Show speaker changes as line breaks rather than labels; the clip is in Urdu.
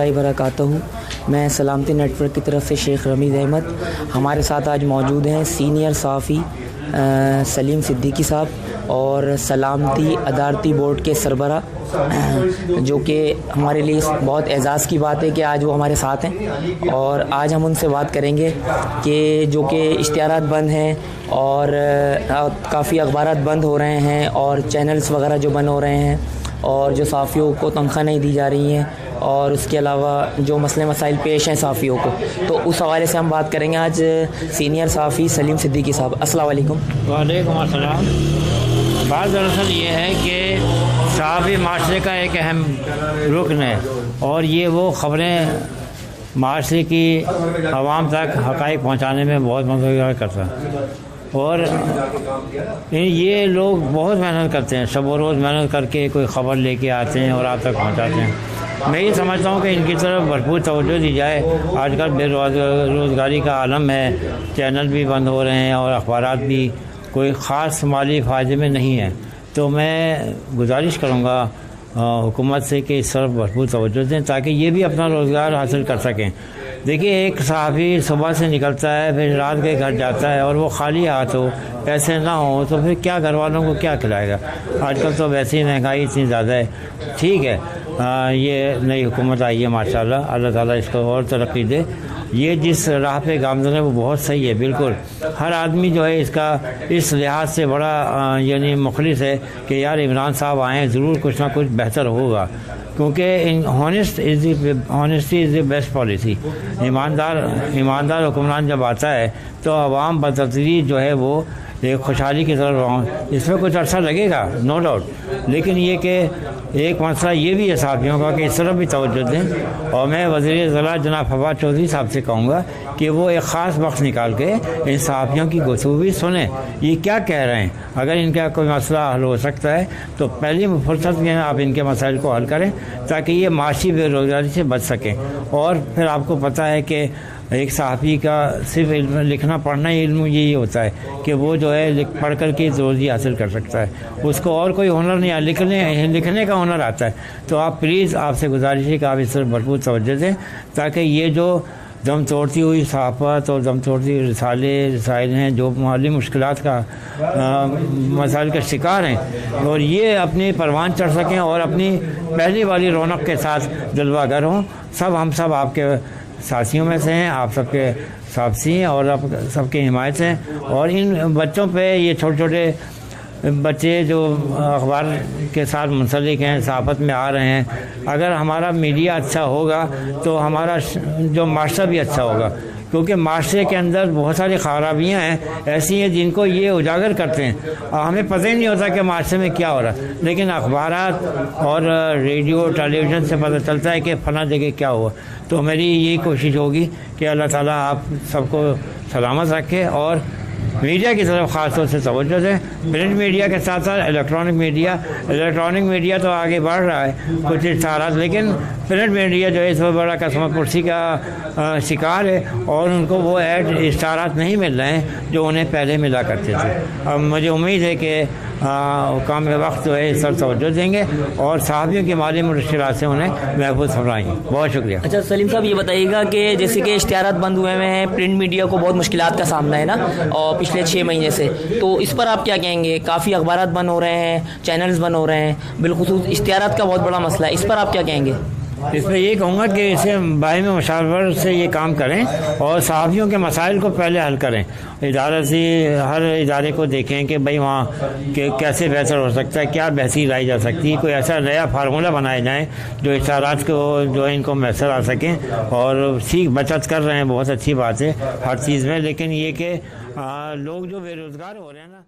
وبرکاتہ. میں سلامتی نیٹ ورک کی طرف سے شیخ رمیز احمد. ہمارے ساتھ آج موجود ہیں سینئر صحافی سلیم صدیقی صاحب اور سلامتی ادارتی بورڈ کے سربراہ، جو کہ ہمارے لیے بہت اعزاز کی بات ہے کہ آج وہ ہمارے ساتھ ہیں. اور آج ہم ان سے بات کریں گے کہ جو کہ اشتہارات بند ہیں اور کافی اخبارات بند ہو رہے ہیں اور چینلز وغیرہ جو بند ہو رہے ہیں اور جو صحافیوں کو تنخواہ نہیں دی جا رہی ہیں اور اس کے علاوہ جو مسئلے مسائل پیش ہیں صحافیوں کو، تو اس حوالے سے ہم بات کریں گے آج سینئر صحافی سلیم صدیقی صاحب. السلام علیکم.
وعلیکم السلام. بات دراصل یہ ہے کہ صحافی معاشرے کا ایک اہم رکن ہے اور یہ وہ خبریں معاشرے کی عوام تک حقائق پہنچانے میں بہت مدد کرتا ہے اور یہ لوگ بہت محنت کرتے ہیں، شب و روز محنت کر کے کوئی خبر لے کے آتے ہیں اور آپ تک پہنچاتے ہیں. میں یہ سمجھتا ہوں کہ ان کی طرف بھرپور توجہ دی جائے. آج کل بے روزگاری کا عالم ہے، چینل بھی بند ہو رہے ہیں اور اخبارات بھی کوئی خاص مالی فائدے میں نہیں ہیں. تو میں گزارش کروں گا حکومت سے کہ اس طرف بھرپور توجہ دیں تاکہ یہ بھی اپنا روزگار حاصل کر سکیں. دیکھیے، ایک صحافی صبح سے نکلتا ہے پھر رات کے گھر جاتا ہے اور وہ خالی ہاتھ ہو، پیسے نہ ہوں تو پھر کیا گھر والوں کو کیا کھلائے گا؟ آج کل تو ویسے ہی مہنگائی اتنی زیادہ ہے. ٹھیک ہے، یہ نئی حکومت آئی ہے ماشاءاللہ، اللہ تعالیٰ اس کو اور ترقی دے. یہ جس راہ پہ گامزن ہے وہ بہت صحیح ہے. بالکل ہر آدمی جو ہے اس کا اس لحاظ سے بڑا یعنی مخلص ہے کہ یار عمران صاحب آئیں، ضرور کچھ نہ کچھ بہتر ہوگا، کیونکہ ہانیسٹی از دی بیسٹ پالیسی. ایماندار حکمران جب آتا ہے تو عوام بتدریج جو ہے وہ ایک خوشحالی کی طرف، اس میں کچھ عرصہ لگے گا نو ڈاؤٹ، لیکن یہ کہ ایک مسئلہ یہ بھی ہے صحافیوں کا کہ اس طرف بھی توجہ دیں. اور میں وزیر اضلاع جناب فواد چودھری صاحب سے کہوں گا کہ وہ ایک خاص وقت نکال کے ان صحافیوں کی گفتگو بھی سنیں، یہ کیا کہہ رہے ہیں. اگر ان کا کوئی مسئلہ حل ہو سکتا ہے تو پہلی فرصت میں آپ ان کے مسائل کو حل کریں تاکہ یہ معاشی بے روزگاری سے بچ سکیں. اور پھر آپ کو پتہ ہے کہ ایک صحافی کا صرف علم لکھنا پڑھنا ہی علم یہی ہوتا ہے کہ وہ جو ہے پڑھ کر کے روزی حاصل کر سکتا ہے، اس کو اور کوئی ہنر نہیں. لکھنے کا ہنر آتا ہے. تو آپ پلیز، آپ سے گزارش ہے کہ آپ اس طرف بھرپور توجہ دیں تاکہ یہ جو دم توڑتی ہوئی صحافت اور دم توڑتی رسائل ہیں جو مالی مشکلات کا مسائل کا شکار ہیں، اور یہ اپنی پروان چڑھ سکیں اور اپنی پہلی والی رونق کے ساتھ جلوہ گر ہوں. ہم سب آپ کے ساتھیوں میں سے ہیں، آپ سب کے ساتھی ہیں اور آپ سب کی حمایت ہیں. اور ان بچوں پہ، یہ چھوٹے چھوٹے بچے جو اخبار کے ساتھ منسلک ہیں، صحافت میں آ رہے ہیں، اگر ہمارا میڈیا اچھا ہوگا تو ہمارا جو معاشرہ بھی اچھا ہوگا، کیونکہ معاشرے کے اندر بہت ساری خرابیاں ہیں ایسی ہیں جن کو یہ اجاگر کرتے ہیں اور ہمیں پتہ ہی نہیں ہوتا کہ معاشرے میں کیا ہو رہا ہے. لیکن اخبارات اور ریڈیو ٹیلی ویژن سے پتہ چلتا ہے کہ فلاں جگہ کیا ہوا. تو میری یہی کوشش ہوگی کہ اللہ تعالیٰ آپ سب کو سلامت رکھے اور میڈیا کی طرف خاص طور سے توجہ دیں. پرنٹ میڈیا کے ساتھ ساتھ الیکٹرانک میڈیا تو آگے بڑھ رہا ہے کچھ اشتہارات، لیکن پرنٹ میڈیا جو ہے اس میں بڑا قسمت پرسی کا شکار ہے اور ان کو وہ اشتہارات نہیں مل رہے ہیں جو انہیں پہلے ملا کرتے تھے. اب مجھے امید ہے کہ حکام وقت جو ہے اس طرف توجہ دیں گے اور صحافیوں کی مالی مشکلات سے انہیں محفوظ فرمائیں گے. بہت شکریہ.
اچھا سلیم صاحب، یہ بتائیے گا کہ جیسے کہ اشتہارات بند ہوئے ہیں، پرنٹ میڈیا کو بہت مشکلات کا سامنا ہے نا، اور پچھلے 6 مہینے سے، تو اس پر آپ کیا کہیں گے؟ کافی اخبارات بند ہو رہے ہیں، چینلز بند ہو رہے ہیں، بالخصوص اشتہارات کا بہت بڑا مسئلہ ہے، اس پر آپ کیا کہیں گے؟
اس میں یہ کہوں گا کہ اسے باہمی مشاورت سے یہ کام کریں اور صحافیوں کے مسائل کو پہلے حل کریں. ہر ادارے کو دیکھیں کہ بھائی وہاں کیسے بہتر ہو سکتا ہے، کیا بحثی لائی جا سکتی ہے، کوئی ایسا نیا فارمولہ بنائے جائیں جو اشتہارات کو جو ہے ان کو میسر آ سکیں. اور بچت کر رہے ہیں، بہت اچھی بات ہے ہر چیز میں، لیکن یہ کہ لوگ جو بے روزگار ہو رہے ہیں نا